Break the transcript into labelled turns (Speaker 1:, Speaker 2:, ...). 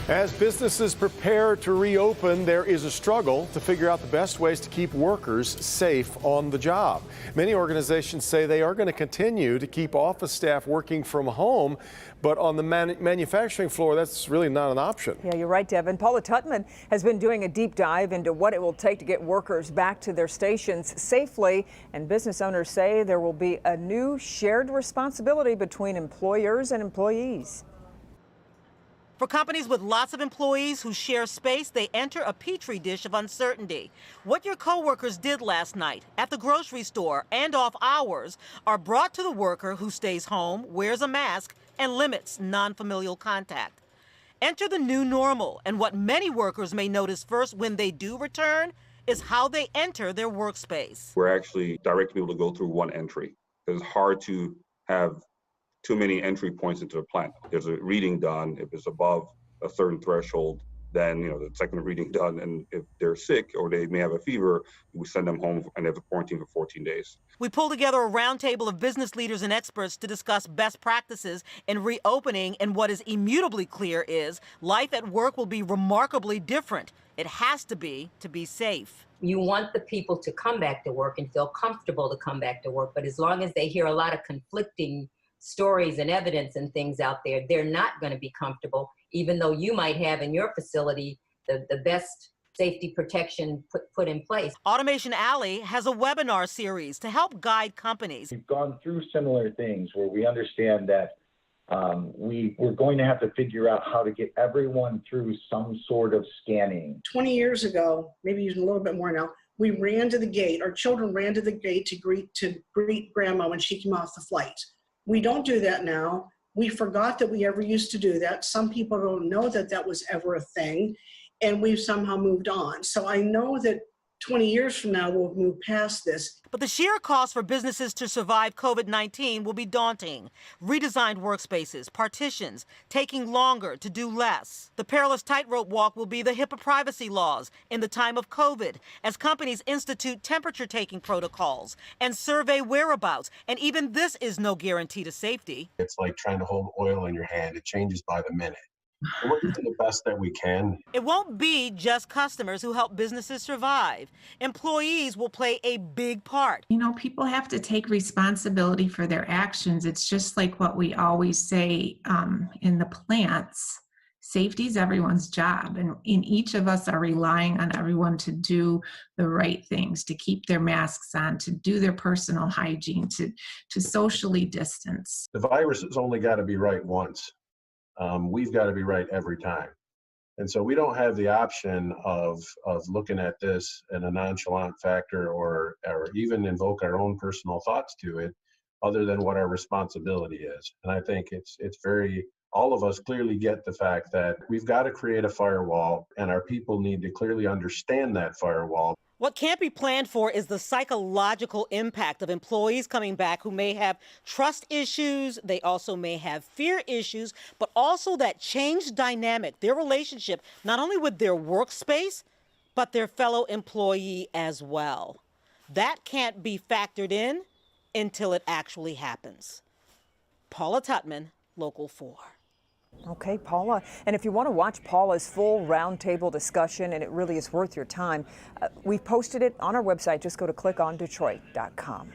Speaker 1: As businesses prepare to reopen, there is a struggle to figure out the best ways to keep workers safe on the job. Many organizations say they are going to continue to keep office staff working from home, but on the manufacturing floor, that's really not an option.
Speaker 2: Yeah, you're right, Devin. Paula Tutman has been doing a deep dive into what it will take to get workers back to their stations safely, and business owners say there will be a new shared responsibility between employers and employees.
Speaker 3: For companies with lots of employees who share space, they enter a petri dish of uncertainty. What your coworkers did last night at the grocery store and off hours are brought to the worker who stays home, wears a mask, and limits non-familial contact. Enter the new normal, and what many workers may notice first when they do return is how they enter their workspace.
Speaker 4: We're actually directing people to go through one entry. It's hard to have too many entry points into the plant. There's a reading done. If it's above a certain threshold, then the second reading done. And if they're sick or they may have a fever, we send them home and they have to quarantine for 14 days.
Speaker 3: We pulled together a roundtable of business leaders and experts to discuss best practices in reopening. And what is immutably clear is life at work will be remarkably different. It has to be safe.
Speaker 5: You want the people to come back to work and feel comfortable to come back to work. But as long as they hear a lot of conflicting stories and evidence and things out there, they're not going to be comfortable, even though you might have in your facility the best safety protection put in place.
Speaker 3: Automation Alley has a webinar series to help guide companies.
Speaker 6: We've gone through similar things where we understand that we're going to have to figure out how to get everyone through some sort of scanning.
Speaker 7: 20 years ago, maybe even a little bit more now, we ran to the gate. Our children ran to the gate to greet grandma when she came off the flight. We don't do that now. We forgot that we ever used to do that. Some people don't know that that was ever a thing, and we've somehow moved on. So I know that 20 years from now, we'll move past this.
Speaker 3: But the sheer cost for businesses to survive COVID-19 will be daunting. Redesigned workspaces, partitions, taking longer to do less. The perilous tightrope walk will be the HIPAA privacy laws in the time of COVID, as companies institute temperature-taking protocols and survey whereabouts. And even this is no guarantee to safety.
Speaker 8: It's like trying to hold oil in your hand. It changes by the minute. We're doing the best that we can.
Speaker 3: It won't be just customers who help businesses survive. Employees will play a big part.
Speaker 9: People have to take responsibility for their actions. It's just like what we always say in the plants. Safety is everyone's job, and each of us are relying on everyone to do the right things, to keep their masks on, to do their personal hygiene, to socially distance.
Speaker 8: The virus has only got to be right once. We've got to be right every time. And so we don't have the option of looking at this in a nonchalant factor or even invoke our own personal thoughts to it other than what our responsibility is. And I think all of us clearly get the fact that we've got to create a firewall, and our people need to clearly understand that firewall.
Speaker 3: What can't be planned for is the psychological impact of employees coming back who may have trust issues. They also may have fear issues, but also that changed dynamic, their relationship, not only with their workspace, but their fellow employee as well. That can't be factored in until it actually happens. Paula Tutman, Local 4.
Speaker 2: Okay, Paula. And if you want to watch Paula's full roundtable discussion, and it really is worth your time, we've posted it on our website. Just go to clickondetroit.com.